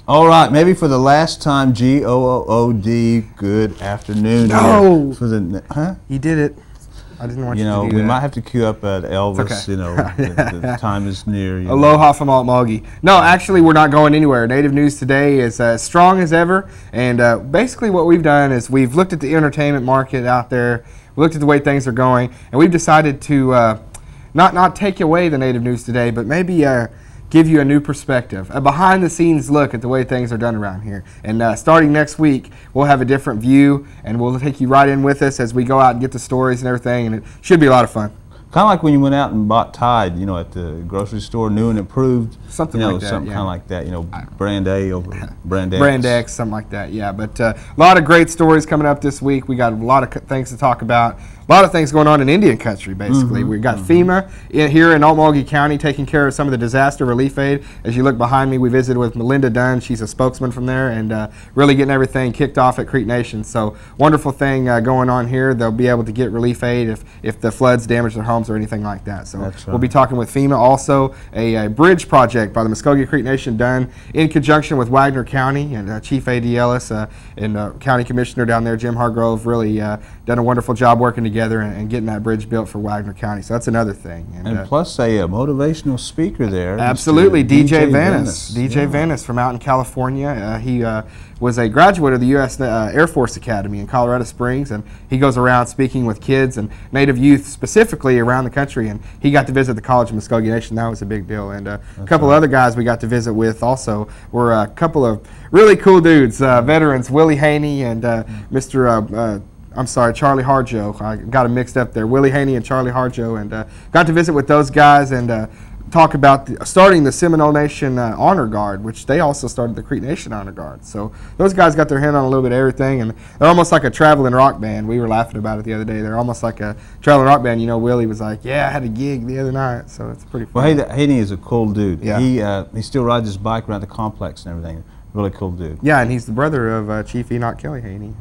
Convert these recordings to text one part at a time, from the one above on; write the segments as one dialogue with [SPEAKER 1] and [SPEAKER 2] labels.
[SPEAKER 1] All right, maybe for the last time, G-O-O-D, good afternoon.
[SPEAKER 2] No!
[SPEAKER 1] For the, huh?
[SPEAKER 2] You did it. I didn't want you to do that.
[SPEAKER 1] We might have to cue up Elvis,
[SPEAKER 2] okay.
[SPEAKER 1] The time is near.
[SPEAKER 2] Aloha from Alt Mulgy. No, actually, we're not going anywhere. Native News Today is as strong as ever, and basically what we've done is we've looked at the entertainment market out there, we looked at the way things are going, and we've decided to not take away the Native News Today, but maybe give you a new perspective, a behind-the-scenes look at the way things are done around here. And starting next week, we'll have a different view, and we'll take you right in with us as we go out and get the stories and everything, and it should be a lot of fun.
[SPEAKER 1] Kind of like when you went out and bought Tide, at the grocery store, new and improved.
[SPEAKER 2] Something like that,
[SPEAKER 1] something kind of like that, brand A over brand X.
[SPEAKER 2] Brand X, something like that, yeah. But a lot of great stories coming up this week. We got a lot of things to talk about. A lot of things going on in Indian country, basically. We've got FEMA here in Alt Mulgy County taking care of some of the disaster relief aid. As you look behind me, we visited with Melinda Dunn. She's a spokesman from there, and really getting everything kicked off at Creek Nation. So wonderful thing going on here. They'll be able to get relief aid if the floods damage their homes or anything like that. So we'll be talking with FEMA. Also, a bridge project by the Muskogee Creek Nation done in conjunction with Wagner County and Chief A.D. Ellis and County Commissioner down there, Jim Hargrove, really done a wonderful job working together and getting that bridge built for Wagner County. So that's another thing.
[SPEAKER 1] And plus a motivational speaker there.
[SPEAKER 2] Absolutely, DJ Venice. DJ Venice from out in California. He was a graduate of the U.S. Air Force Academy in Colorado Springs, and he goes around speaking with kids and Native youth specifically around the country, and he got to visit the College of Muskogee Nation. That was a big deal. And a couple other guys we got to visit with also were a couple of really cool dudes, veterans, Willie Haney and Mr. I'm sorry, Charlie Harjo. I got them mixed up there. Willie Haney and Charlie Harjo, and got to visit with those guys and talk about starting the Seminole Nation Honor Guard, which they also started the Creek Nation Honor Guard. So those guys got their hand on a little bit of everything, and they're almost like a traveling rock band. We were laughing about it the other day. They're almost like a traveling rock band. Willie was like, yeah, I had a gig the other night, so it's pretty fun.
[SPEAKER 1] Well, Haney is a cool dude.
[SPEAKER 2] Yeah.
[SPEAKER 1] He still rides his bike around the complex and everything. Really cool dude.
[SPEAKER 2] Yeah, and he's the brother of Chief Enoch Kelly Haney.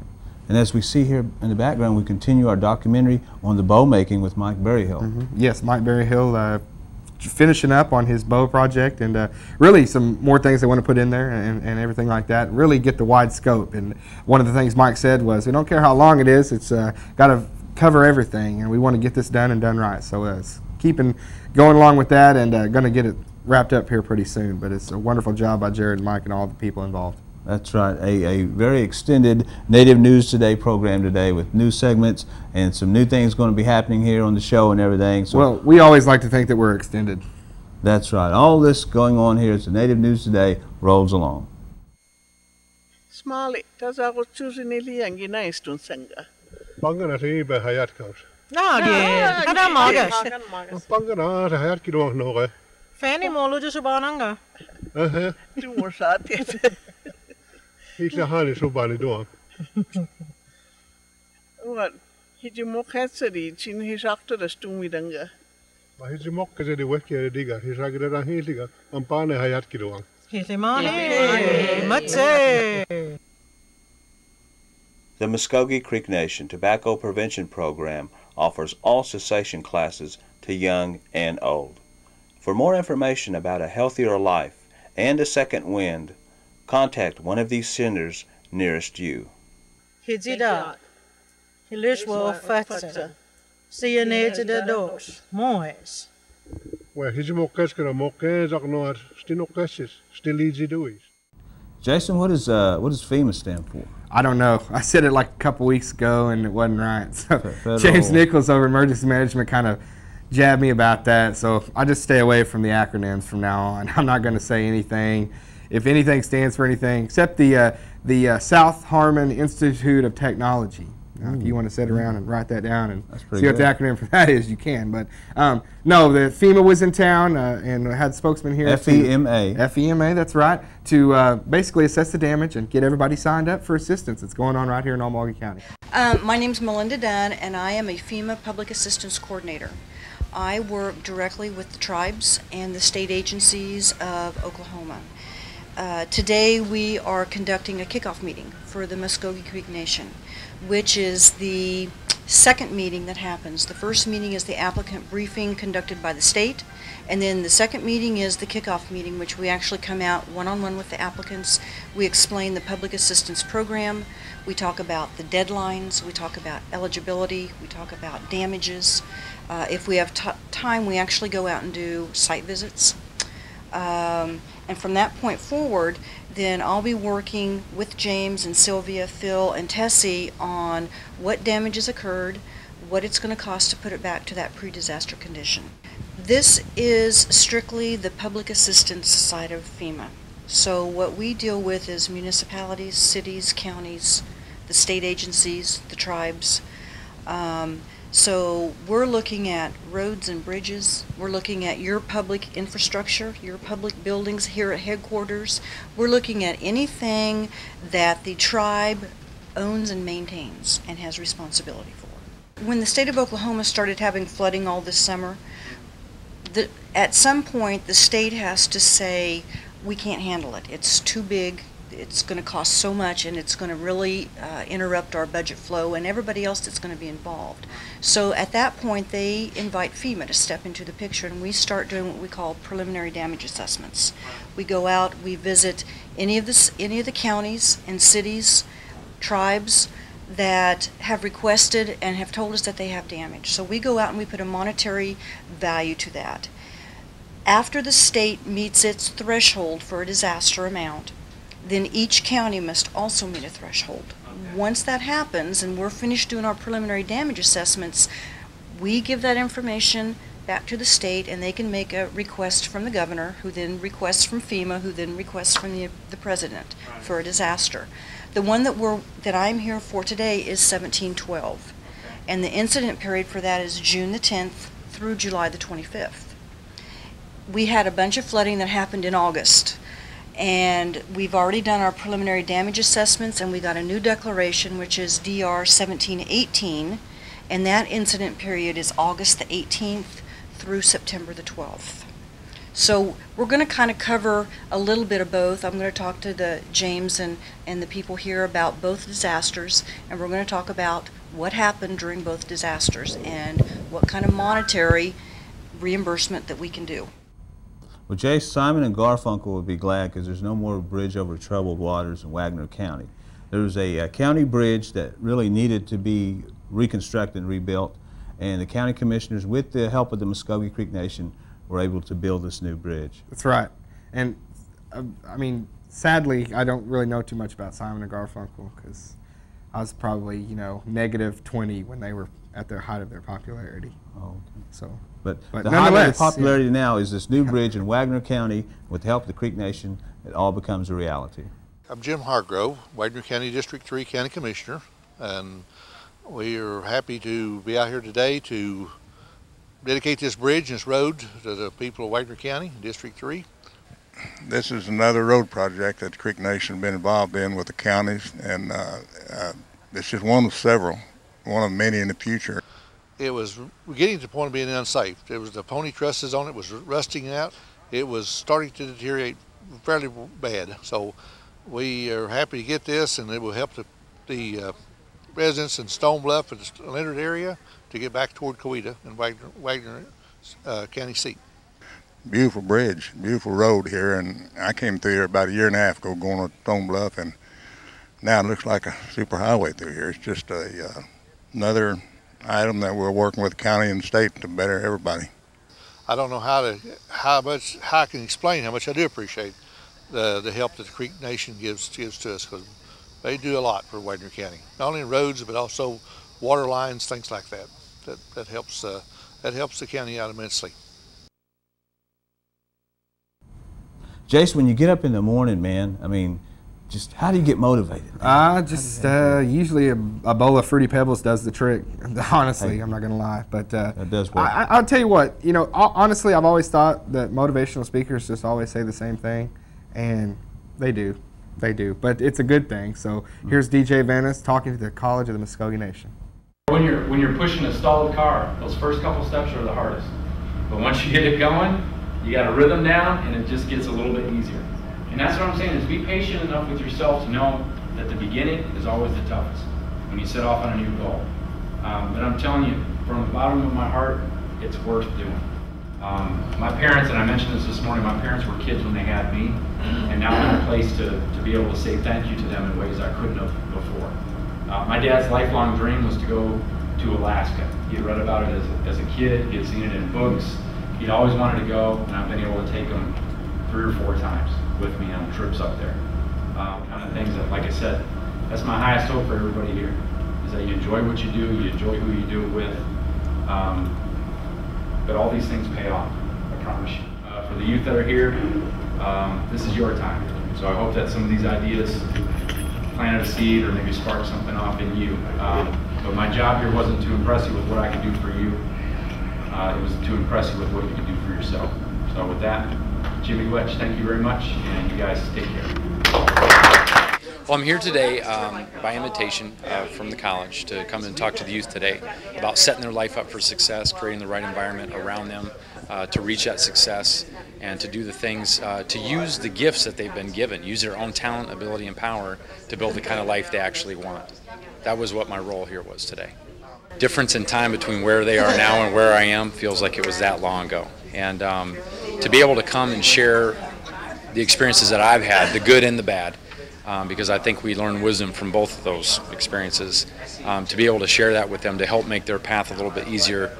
[SPEAKER 1] And as we see here in the background, we continue our documentary on the bow making with Mike Berryhill.
[SPEAKER 2] Yes, Mike Berryhill finishing up on his bow project, and really some more things they want to put in there and everything like that. Really get the wide scope. And one of the things Mike said was, we don't care how long it is, it's got to cover everything, and we want to get this done and done right. So it's keeping going along with that, and going to get it wrapped up here pretty soon. But it's a wonderful job by Jared and Mike and all the people involved.
[SPEAKER 1] That's right, a very extended Native News Today program today with new segments and some new things going to be happening here on the show and everything. So
[SPEAKER 2] well, we always like to think that we're extended.
[SPEAKER 1] That's right. All this going on here as the Native News Today rolls along.
[SPEAKER 3] Smali, tasaako tsusinili yangi naistun sanga.
[SPEAKER 4] Pangana riibe hayat kaus.
[SPEAKER 5] Nage, kada magas.
[SPEAKER 4] Pangana hayat kidoang noge.
[SPEAKER 5] Fanny molo jo subananga.
[SPEAKER 3] Tu morsati.
[SPEAKER 4] Hitla hani subani doang.
[SPEAKER 3] What? Hiji mokhetsari chin hisakta rastumidanga.
[SPEAKER 4] Ma hiji mokkase di wekki diga hisagida ran hiliga ampane hayat kidoang.
[SPEAKER 5] Hilimani, matse.
[SPEAKER 6] The Muskogee Creek Nation Tobacco Prevention Program offers all cessation classes to young and old. For more information about a healthier life and a second wind, contact one of these centers nearest you.
[SPEAKER 5] Hijida, Hilishwo Fatsa, Sienage dos, Moes.
[SPEAKER 4] Well, hiji mokkeskara mokkes noar stinokesis stiliji duis.
[SPEAKER 1] Jason, what does FEMA stand for?
[SPEAKER 2] I don't know. I said it like a couple weeks ago and it wasn't right. So James Nichols over Emergency Management kind of jabbed me about that. So I just stay away from the acronyms from now on. I'm not going to say anything. If anything stands for anything, except the South Harmon Institute of Technology. If you want to sit around and write that down and see what the acronym for that is, you can. But no, the FEMA was in town and had spokesman here.
[SPEAKER 1] FEMA.
[SPEAKER 2] FEMA, that's right, to basically assess the damage and get everybody signed up for assistance. It's going on right here in Alt Mulgy County.
[SPEAKER 7] My name's Melinda Dunn, and I am a FEMA Public Assistance Coordinator. I work directly with the tribes and the state agencies of Oklahoma. Today we are conducting a kickoff meeting for the Muskogee Creek Nation, which is the second meeting that happens. The first meeting is the applicant briefing conducted by the state, and then the second meeting is the kickoff meeting, which we actually come out one-on-one with the applicants. We explain the public assistance program. We talk about the deadlines. We talk about eligibility. We talk about damages. If we have time, we actually go out and do site visits. And from that point forward, then I'll be working with James and Sylvia, Phil, and Tessie on what damages occurred, what it's going to cost to put it back to that pre-disaster condition. This is strictly the public assistance side of FEMA. So what we deal with is municipalities, cities, counties, the state agencies, the tribes. So we're looking at roads and bridges. We're looking at your public infrastructure, your public buildings here at headquarters. We're looking at anything that the tribe owns and maintains and has responsibility for. When the state of Oklahoma started having flooding all this summer, at some point the state has to say, we can't handle it. It's too big. It's going to cost so much, and it's going to really interrupt our budget flow and everybody else that's going to be involved. So at that point, they invite FEMA to step into the picture, and we start doing what we call preliminary damage assessments. We go out, we visit any of the counties and cities, tribes that have requested and have told us that they have damage. So we go out and we put a monetary value to that. After the state meets its threshold for a disaster amount, then each county must also meet a threshold. Once that happens and we're finished doing our preliminary damage assessments, we give that information back to the state, and they can make a request from the governor, who then requests from FEMA, who then requests from the president for a disaster. The one that I'm here for today is 1712, and the incident period for that is June the 10th through July the 25th. We had a bunch of flooding that happened in August. And we've already done our preliminary damage assessments, and we got a new declaration, which is DR 1718, and that incident period is August the 18th through September the 12th. So we're going to kind of cover a little bit of both. I'm going to talk to the James and the people here about both disasters, and we're going to talk about what happened during both disasters and what kind of monetary reimbursement that we can do.
[SPEAKER 1] Well, Jay, Simon and Garfunkel would be glad because there's no more bridge over troubled waters in Wagner County. There was a county bridge that really needed to be reconstructed and rebuilt, and the county commissioners, with the help of the Muskogee Creek Nation, were able to build this new bridge.
[SPEAKER 2] That's right. And I mean, sadly, I don't really know too much about Simon and Garfunkel because I was probably, you know, -20 when they were at their height of their popularity.
[SPEAKER 1] Oh, okay.
[SPEAKER 2] So.
[SPEAKER 1] But the height of the popularity now is this new bridge in Wagner County. With the help of the Creek Nation, it all becomes a reality.
[SPEAKER 8] I'm Jim Hargrove, Wagner County District 3 County Commissioner, and we are happy to be out here today to dedicate this bridge and this road to the people of Wagner County, District 3.
[SPEAKER 9] This is another road project that the Creek Nation has been involved in with the counties, and it's just one of several, one of many in the future.
[SPEAKER 8] It was getting to the point of being unsafe. There was the pony trusses on it was rusting out. It was starting to deteriorate fairly bad. So we are happy to get this, and it will help the residents in Stone Bluff and the Leonard area to get back toward Coweta and Wagner County seat.
[SPEAKER 9] Beautiful bridge, beautiful road here, and I came through here about a year and a half ago going to Stone Bluff, and now it looks like a super highway through here. It's just another item that we're working with the county and the state to better everybody.
[SPEAKER 8] I don't know how I can explain how much I do appreciate the help that the Creek Nation gives to us, because they do a lot for Wagner County, not only in roads but also water lines, things like that. That helps the county out immensely.
[SPEAKER 1] Jason, when you get up in the morning, man, I mean, just how do you get motivated?
[SPEAKER 2] Usually a bowl of Fruity Pebbles does the trick. Honestly, I'm not gonna lie, but
[SPEAKER 1] that does work.
[SPEAKER 2] I'll tell you what. You know, honestly, I've always thought that motivational speakers just always say the same thing, and they do. But it's a good thing. So here's DJ Venice talking to the College of the Muskogee Nation.
[SPEAKER 10] When you're pushing a stalled car, those first couple steps are the hardest. But once you get it going, you got a rhythm down, and it just gets a little bit easier. And that's what I'm saying, is be patient enough with yourself to know that the beginning is always the toughest when you set off on a new goal. But I'm telling you, from the bottom of my heart, it's worth doing. My parents, and I mentioned this morning, my parents were kids when they had me, and now I'm in a place to be able to say thank you to them in ways I couldn't have before. My dad's lifelong dream was to go to Alaska. He had read about it as a kid, he had seen it in books, he'd always wanted to go, and I've been able to take him 3 or 4 times with me on trips up there. Kind of things that, like I said, that's my highest hope for everybody here, is that you enjoy what you do, you enjoy who you do it with, but all these things pay off, I promise you. For the youth that are here, this is your time. So I hope that some of these ideas planted a seed or maybe sparked something off in you. But my job here wasn't to impress you with what I could do for you. It was to impress you with what you could do for yourself. So with that, Jimmy Wetch, thank you very much, and you guys take care.
[SPEAKER 11] Well, I'm here today by invitation from the college to come and talk to the youth today about setting their life up for success, creating the right environment around them to reach that success, and to do the things, to use the gifts that they've been given, use their own talent, ability, and power to build the kind of life they actually want. That was what my role here was today. Difference in time between where they are now and where I am feels like it was that long ago. And to be able to come and share the experiences that I've had, the good and the bad, because I think we learn wisdom from both of those experiences, to be able to share that with them to help make their path a little bit easier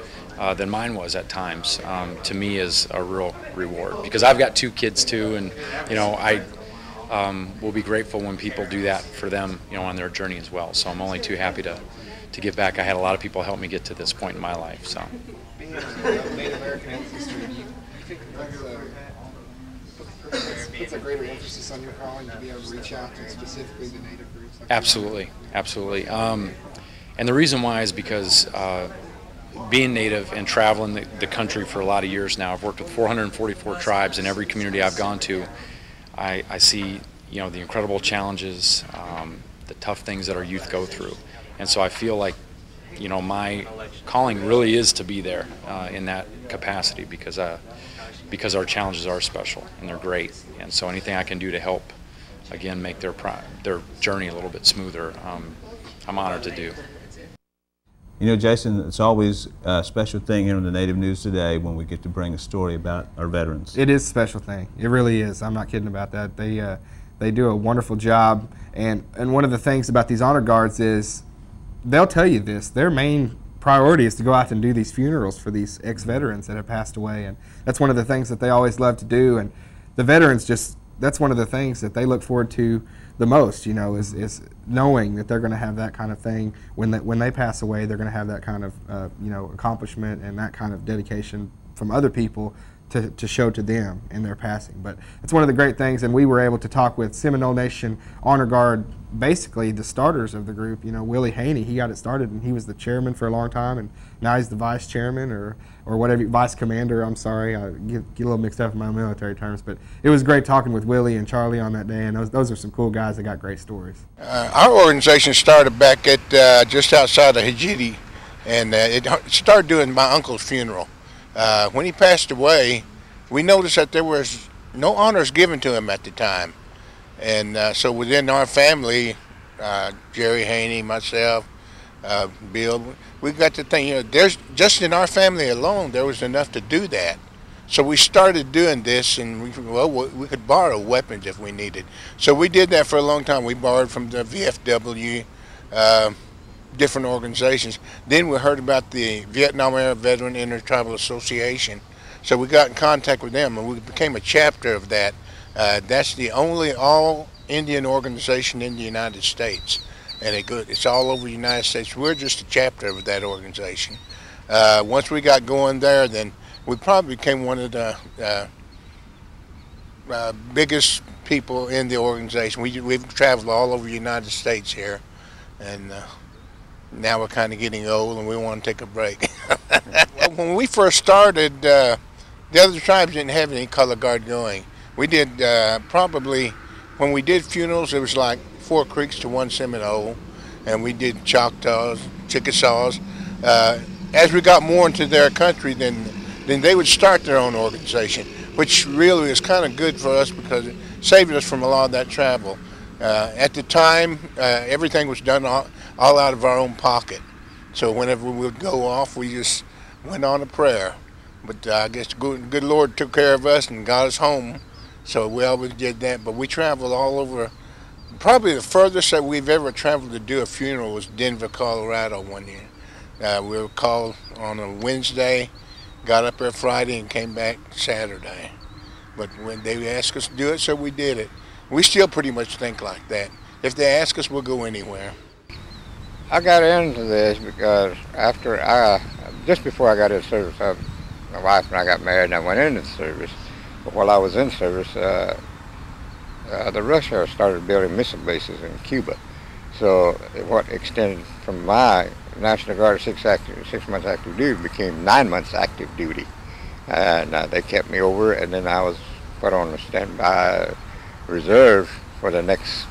[SPEAKER 11] than mine was at times, to me is a real reward. Because I've got 2 kids too, and you know, I will be grateful when people do that for them, you know, on their journey as well. So I'm only too happy to give back. I had a lot of people help me get to this point in my life. So.
[SPEAKER 2] Being a Native American ancestor, do you think that puts a greater emphasis on your calling to be able to reach out to specifically the Native groups?
[SPEAKER 11] Absolutely, absolutely. And the reason why is because being Native and traveling the country for a lot of years now, I've worked with 444 tribes in every community I've gone to. I see, you know, the incredible challenges, the tough things that our youth go through. And so I feel like, you know, my calling really is to be there in that capacity, because our challenges are special and they're great. And so anything I can do to help, again, make their journey a little bit smoother, I'm honored to do.
[SPEAKER 1] You know, Jason, it's always a special thing here on the Native News Today when we get to bring a story about our veterans.
[SPEAKER 2] It is a special thing. It really is. I'm not kidding about that. They do a wonderful job. And one of the things about these honor guards is they'll tell you this. Their main priority is to go out and do these funerals for these ex-veterans that have passed away. And that's one of the things that they always love to do. And the veterans that's one of the things that they look forward to the most, you know, is knowing that they're going to have that kind of thing when they pass away. They're going to have that kind of you know, accomplishment and that kind of dedication from other people to show to them in their passing. But it's one of the great things, and we were able to talk with Seminole Nation Honor Guard, basically the starters of the group. You know, Willie Haney, he got it started, and he was the chairman for a long time, and now he's the vice chairman or whatever, vice commander. I'm sorry, I get a little mixed up in my military terms, but it was great talking with Willie and Charlie on that day, and those are some cool guys that got great stories.
[SPEAKER 9] Our organization started back at just outside of Hijiti, and it started doing my uncle's funeral. When he passed away, we noticed that there was no honors given to him at the time. And so within our family, Jerry Haney, myself, Bill, we got to think, you know, there's just in our family alone, there was enough to do that. So we started doing this, and we could borrow weapons if we needed. So we did that for a long time. We borrowed from the VFW, different organizations. Then we heard about the Vietnam Era Veteran Intertribal Association. So we got in contact with them, and we became a chapter of that. That's the only all-Indian organization in the United States. And it's all over the United States. We're just a chapter of that organization. Once we got going there, then we probably became one of the biggest people in the organization. We've traveled all over the United States here, and now we're kind of getting old and we want to take a break. When we first started, the other tribes didn't have any color guard going. We did probably, when we did funerals, it was like 4 Creeks to 1 Seminole, and we did Choctaws, Chickasaws. As we got more into their country, then they would start their own organization, which really is kind of good for us because it saved us from a lot of that travel. At the time, everything was done all out of our own pocket.
[SPEAKER 12] So whenever we would go off, we just went on a prayer. But I guess the good Lord took care of us and got us home. So we always did that. But we traveled all over. Probably the furthest that we've ever traveled to do a funeral was Denver, Colorado one year. We were called on a Wednesday, got up there Friday and came back Saturday. But when they asked us to do it, so we did it. We still pretty much think like that. If they ask us, we'll go anywhere.
[SPEAKER 13] I got into this because just before I got into service, my wife and I got married and I went into the service. But while I was in service, the Russia started building missile bases in Cuba. So what extended from my National Guard 6 months active duty became 9 months active duty. And they kept me over, and then I was put on a standby reserve for the next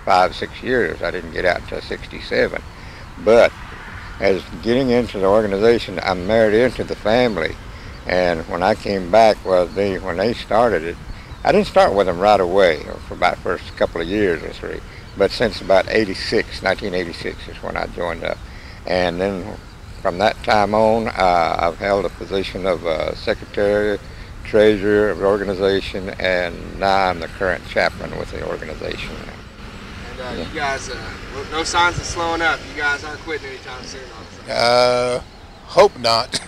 [SPEAKER 13] 5-6 years. I didn't get out until 67. But as getting into the organization, I married into the family. And when I came back, when they started it, I didn't start with them right away for about the first couple of years or three. But since about 1986 is when I joined up. And then from that time on, I've held a position of secretary, treasurer of the organization, and now I'm the current chaplain with the organization.
[SPEAKER 2] And you guys, no signs of slowing up. You guys aren't quitting anytime soon,
[SPEAKER 12] hope not.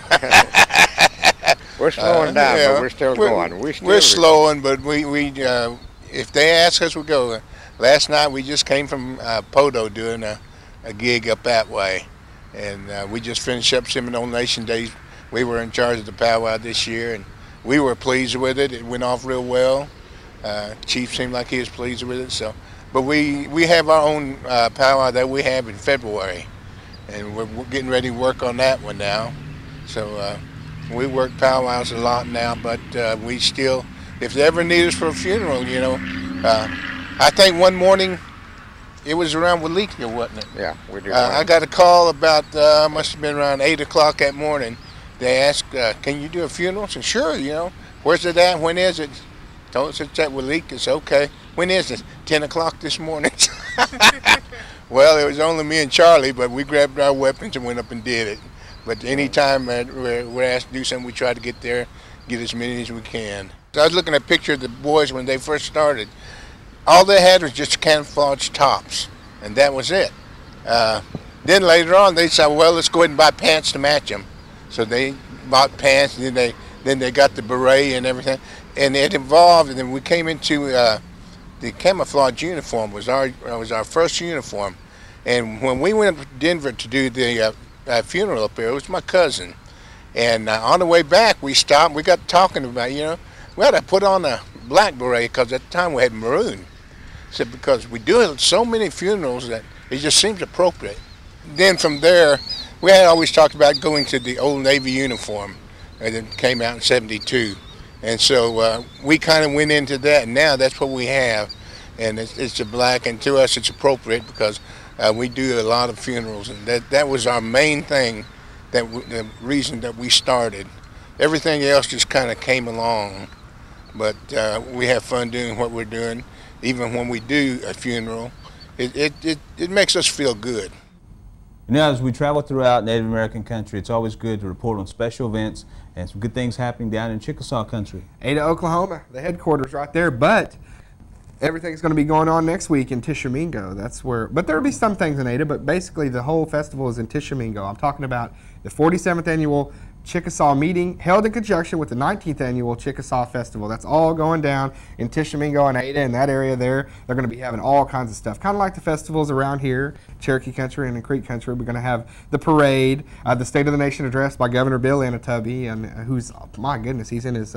[SPEAKER 13] We're slowing down,
[SPEAKER 12] yeah,
[SPEAKER 13] but we're still going.
[SPEAKER 12] We're slowing, but we if they ask us, we go. Last night we just came from Podo doing a gig up that way. And we just finished up Seminole Nation Days. We were in charge of the powwow this year, and we were pleased with it. It went off real well. Chief seemed like he was pleased with it. So, but we have our own powwow that we have in February, and we're getting ready to work on that one now. So we work powwows a lot now, but we still, if they ever need us for a funeral, you know, I think one morning. It was around Waleekia, wasn't it?
[SPEAKER 13] Yeah, we do.
[SPEAKER 12] I got a call about, must have been around 8 o'clock that morning. They asked, can you do a funeral? I said, sure, you know. Where's it at? When is it? Told us it's at Waleekia. It's okay. When is it? 10 o'clock this morning. Well, it was only me and Charlie, but we grabbed our weapons and went up and did it. But anytime we're asked to do something, we try to get there, get as many as we can. So I was looking at a picture of the boys when they first started. All they had was just camouflage tops, and that was it. Then later on, they said, well, let's go ahead and buy pants to match them. So they bought pants, and then they got the beret and everything. And it evolved, and then we came into the camouflage uniform was our first uniform. And when we went up to Denver to do the funeral up there, it was my cousin. And on the way back, we stopped. We got talking about, you know, we had to put on a black beret because at the time we had maroon. Said because we do so many funerals that it just seems appropriate. Then from there, we had always talked about going to the old Navy uniform that came out in '72, and so we kind of went into that. And now that's what we have, and it's a black. And to us, it's appropriate because we do a lot of funerals, and that was our main thing. The reason that we started. Everything else just kind of came along, but we have fun doing what we're doing. Even when we do a funeral, it makes us feel good.
[SPEAKER 1] You know, as we travel throughout Native American country, it's always good to report on special events and some good things happening down in Chickasaw country.
[SPEAKER 2] Ada, Oklahoma, the headquarters right there, but everything's going to be going on next week in Tishomingo. That's where, but there'll be some things in Ada, but basically the whole festival is in Tishomingo. I'm talking about the 47th annual Chickasaw meeting held in conjunction with the 19th annual Chickasaw Festival. That's all going down in Tishomingo and Ada, in that area there. They're going to be having all kinds of stuff, kind of like the festivals around here, Cherokee Country and in Creek Country. We're going to have the parade, the State of the Nation address by Governor Bill Anatubby, and who's, my goodness, he's in his,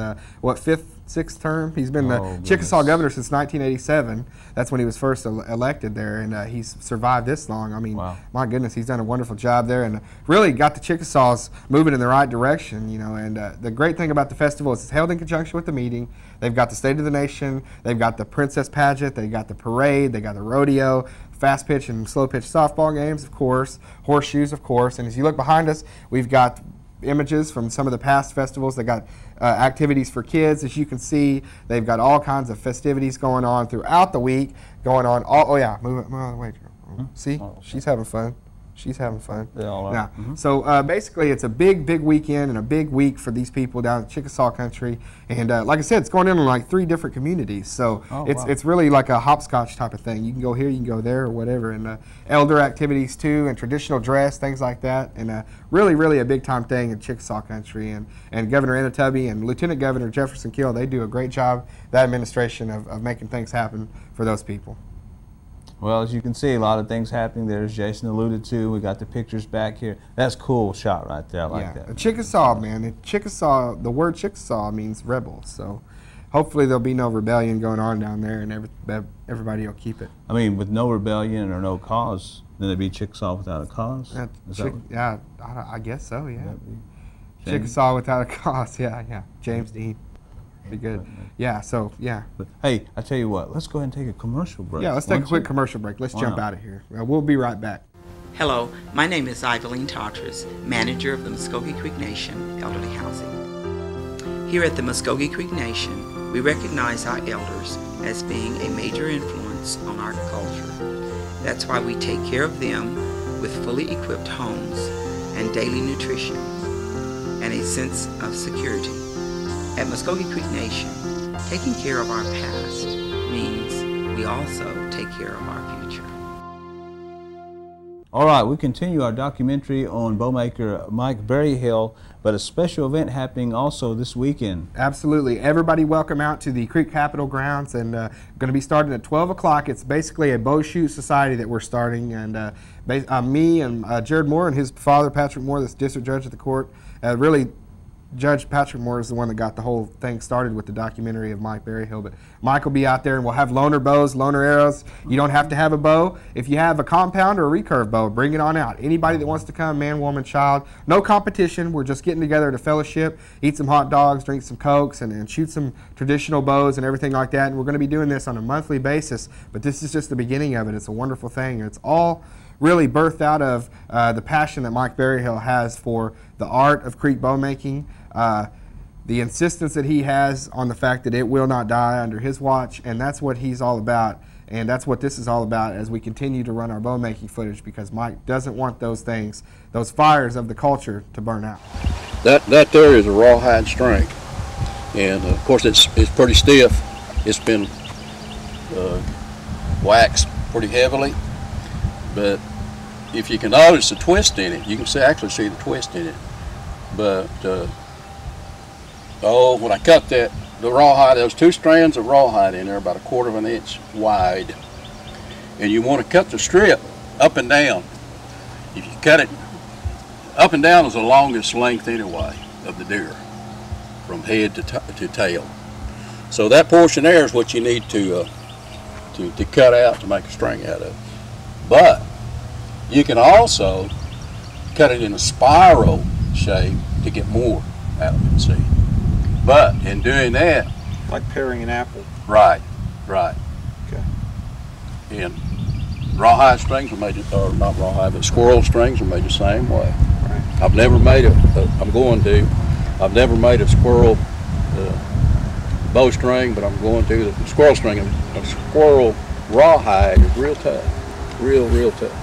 [SPEAKER 2] sixth term? He's been the Chickasaw governor since 1987. That's when he was first elected there, and he's survived this long. I mean, wow. My goodness, he's done a wonderful job there and really got the Chickasaws moving in the right direction, you know. And the great thing about the festival is it's held in conjunction with the meeting. They've got the State of the Nation, they've got the Princess Pageant, they've got the parade, they got the rodeo, fast pitch and slow pitch softball games, of course, horseshoes, of course. And as you look behind us, we've got images from some of the past festivals. They got activities for kids. As you can see, they've got all kinds of festivities going on throughout the week, going on all, oh yeah, move it out of the way, Drew. See, she's having fun. She's having fun.
[SPEAKER 1] They all are.
[SPEAKER 2] Yeah. So basically, it's a big weekend and a big week for these people down in Chickasaw country. And like I said, it's going in like 3 different communities. So it's really like a hopscotch type of thing. You can go here, you can go there, or whatever. And elder activities too, and traditional dress, things like that. And really a big time thing in Chickasaw country. And Governor Anna Tubby and Lieutenant Governor Jefferson Kill, they do a great job, that administration, of making things happen for those people.
[SPEAKER 1] Well, as you can see, a lot of things happening there, as Jason alluded to. We got the pictures back here. That's a cool shot right there. I like that.
[SPEAKER 2] Chickasaw, man. Chickasaw, the word Chickasaw means rebel. So hopefully there'll be no rebellion going on down there, and everybody will keep it.
[SPEAKER 1] I mean, with no rebellion or no cause, then it'd be Chickasaw without a cause?
[SPEAKER 2] Yeah, I guess so, yeah. Chickasaw without a cause, yeah. James Dean. Be good. Yeah, so, yeah.
[SPEAKER 1] But, hey, I tell you what, let's go ahead and take a commercial break.
[SPEAKER 2] Yeah, let's take a quick commercial break. Let's jump out of here. We'll be right back.
[SPEAKER 14] Hello, my name is Ivaline Tatras, manager of the Muskogee Creek Nation Elderly Housing. Here at the Muskogee Creek Nation, we recognize our elders as being a major influence on our culture. That's why we take care of them with fully equipped homes and daily nutrition and a sense of security. At Muskogee Creek Nation, taking care of our past means we also take care of our future.
[SPEAKER 1] All right, we continue our documentary on bowmaker Mike Berryhill, but a special event happening also this weekend.
[SPEAKER 2] Absolutely. Everybody welcome out to the Creek Capitol grounds, and going to be starting at 12 o'clock. It's basically a bow shoot society that we're starting, and me and Jared Moore and his father, Patrick Moore, the district judge of the court, really Judge Patrick Moore is the one that got the whole thing started with the documentary of Mike Berryhill. But Mike will be out there, and we'll have loaner bows, loaner arrows. You don't have to have a bow. If you have a compound or a recurve bow, bring it on out. Anybody that wants to come, man, woman, child. No competition. We're just getting together to fellowship, eat some hot dogs, drink some Cokes, and shoot some traditional bows and everything like that. And we're going to be doing this on a monthly basis. But this is just the beginning of it. It's a wonderful thing. And it's all really birthed out of the passion that Mike Berryhill has for the art of creek bow making. The insistence that he has on the fact that it will not die under his watch, and that's what he's all about, and that's what this is all about as we continue to run our bow making footage, because Mike doesn't want those things, those fires of the culture, to burn out.
[SPEAKER 15] That there is a rawhide string, and of course it's pretty stiff. It's been waxed pretty heavily, but if you can notice the twist in it, you can actually see the twist in it. But when I cut the rawhide, there was 2 strands of rawhide in there, about 1/4 of an inch wide. And you want to cut the strip up and down. If you cut it up and down, is the longest length anyway of the deer, from head to tail. So that portion there is what you need to cut out to make a string out of. But you can also cut it in a spiral shape to get more out of it, see. But in doing that,
[SPEAKER 16] like paring an apple.
[SPEAKER 15] Right.
[SPEAKER 16] Okay.
[SPEAKER 15] And rawhide strings are made, or not rawhide, but squirrel strings are made the same way.
[SPEAKER 16] Right.
[SPEAKER 15] I've never made I've never made a squirrel bowstring, but I'm going to. The squirrel string, a squirrel rawhide is real tough, real tough.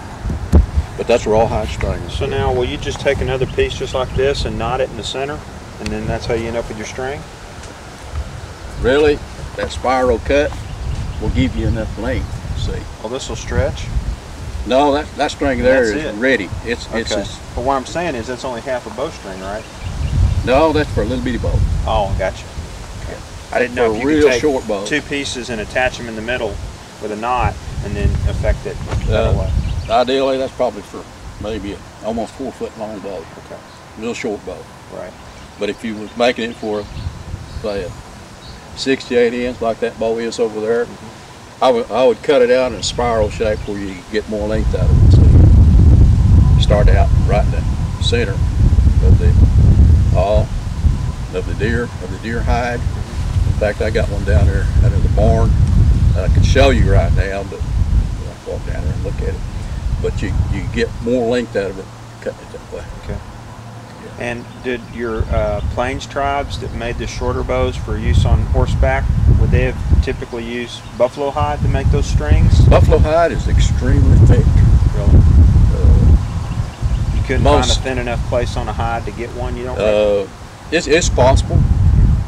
[SPEAKER 15] But that's a rawhide string.
[SPEAKER 16] So now, will you just take another piece just like this and knot it in the center? And then that's how you end up with your string?
[SPEAKER 15] Really, that spiral cut will give you enough length, see.
[SPEAKER 16] Oh, this will stretch?
[SPEAKER 15] No, that string there is ready. It's
[SPEAKER 16] okay. But what I'm saying is that's only half a bowstring, right?
[SPEAKER 15] No, that's for a little bitty bow.
[SPEAKER 16] Oh, gotcha. Okay. I didn't know if you could take short bow. 2 pieces and attach them in the middle with a knot and then affect it that way.
[SPEAKER 15] Ideally, that's probably for maybe almost 4 foot long bow.
[SPEAKER 16] Okay.
[SPEAKER 15] Real short bow.
[SPEAKER 16] Right.
[SPEAKER 15] But if you was making it for, say, a 68 inch like that bow is over there, I would cut it out in a spiral shape where you get more length out of it. So you start out right in the center of the deer hide. In fact, I got one down there out of the barn. I can show you right now, but I can walk down there and look at it. But you get more length out of it cutting it that way.
[SPEAKER 16] Okay. And did your Plains tribes that made the shorter bows for use on horseback, would they have typically used buffalo hide to make those strings?
[SPEAKER 15] Buffalo hide is extremely thick.
[SPEAKER 16] Really? couldn't find a thin enough place on a hide to get one. You don't.
[SPEAKER 15] It's possible,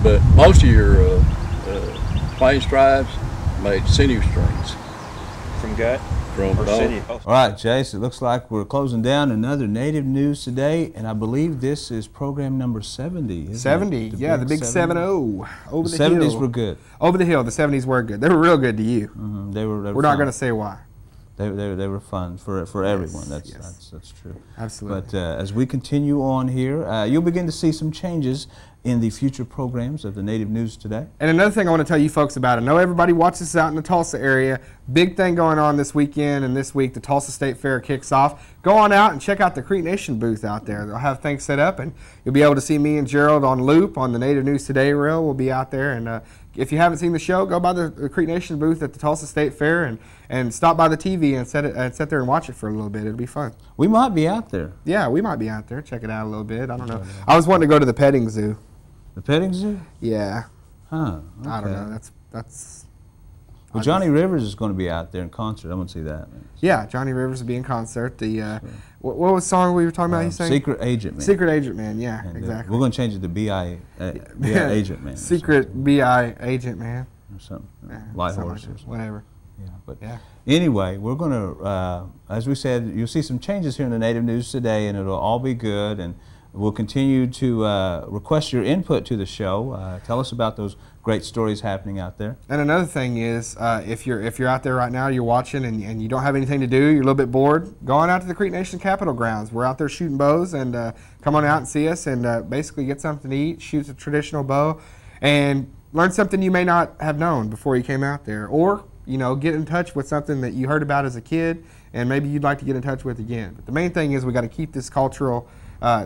[SPEAKER 15] but most of your plains tribes made sinew strings
[SPEAKER 16] from gut.
[SPEAKER 15] From bone.
[SPEAKER 1] All right, Jace, it looks like we're closing down another Native News today, and I believe this is program number 70.
[SPEAKER 2] 70, yeah, the big 7-0. Over the
[SPEAKER 1] 70s
[SPEAKER 2] hill.
[SPEAKER 1] were good.
[SPEAKER 2] Over the hill, the 70s were good. They were real good to you.
[SPEAKER 1] They were
[SPEAKER 2] We're not going to say why.
[SPEAKER 1] They were fun for everyone. That's true.
[SPEAKER 2] Absolutely.
[SPEAKER 1] But as we continue on here, you'll begin to see some changes in the future programs of the Native News Today.
[SPEAKER 2] And another thing I want to tell you folks about, I know everybody watches us out in the Tulsa area. Big thing going on this weekend, and this week the Tulsa State Fair kicks off. Go on out and check out the Creek Nation booth out there. They'll have things set up, and you'll be able to see me and Gerald on loop on the Native News Today reel. We'll be out there, and if you haven't seen the show, go by the Creek Nation booth at the Tulsa State Fair and stop by the TV and sit there and watch it for a little bit. It'll be fun.
[SPEAKER 1] We might be out there.
[SPEAKER 2] Yeah, we might be out there. Check it out a little bit. I don't know. I was wanting to go to the petting zoo.
[SPEAKER 1] The petting zoo?
[SPEAKER 2] Yeah.
[SPEAKER 1] Huh. Okay.
[SPEAKER 2] I don't know. That's.
[SPEAKER 1] Well, Johnny Rivers is going to be out there in concert. I'm going to see that.
[SPEAKER 2] Yeah, Johnny Rivers will be in concert. The what was the song we were talking about? He sang
[SPEAKER 1] Secret Agent Man.
[SPEAKER 2] Secret Agent Man. Yeah,
[SPEAKER 1] and,
[SPEAKER 2] exactly.
[SPEAKER 1] We're going to change it to B.I. Agent Man.
[SPEAKER 2] Secret B.I. Agent Man.
[SPEAKER 1] Or something.
[SPEAKER 2] Yeah,
[SPEAKER 1] Light
[SPEAKER 2] something
[SPEAKER 1] horse
[SPEAKER 2] like
[SPEAKER 1] or something.
[SPEAKER 2] Whatever.
[SPEAKER 1] Yeah, but
[SPEAKER 2] yeah.
[SPEAKER 1] Anyway, we're going to, as we said, you'll see some changes here in the Native News Today, and it'll all be good. And we'll continue to request your input to the show. Tell us about those great stories happening out there.
[SPEAKER 2] And another thing is, if you're out there right now, you're watching, and you don't have anything to do, you're a little bit bored, go on out to the Creek Nation Capitol grounds. We're out there shooting bows, and come on out and see us, and basically get something to eat, shoot a traditional bow, and learn something you may not have known before you came out there, or get in touch with something that you heard about as a kid, and maybe you'd like to get in touch with again. But the main thing is we got to keep this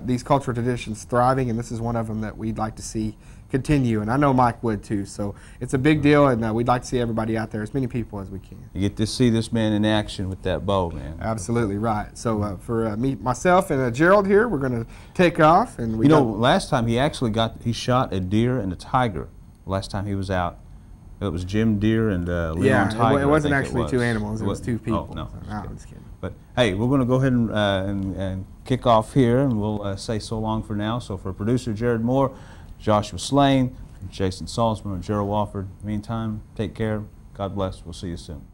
[SPEAKER 2] these cultural traditions thriving, and this is one of them that we'd like to see continue, and I know Mike would too. So it's a big deal, and we'd like to see everybody out there, as many people as we can.
[SPEAKER 1] You get to see this man in action with that bow, man.
[SPEAKER 2] Absolutely right. So for myself and Gerald here, we're going to take off, and
[SPEAKER 1] last time he shot a deer and a tiger. Last time he was out, it was Jim Deer and Leon Tiger.
[SPEAKER 2] It wasn't actually two animals; it was two people.
[SPEAKER 1] Oh, no,
[SPEAKER 2] so, I'm just kidding.
[SPEAKER 1] But hey, we're going to go ahead and kick off here, and we'll say so long for now. So for producer Jared Moore, Joshua Slane, Jason Salzman, and Gerald Wofford, meantime, take care. God bless. We'll see you soon.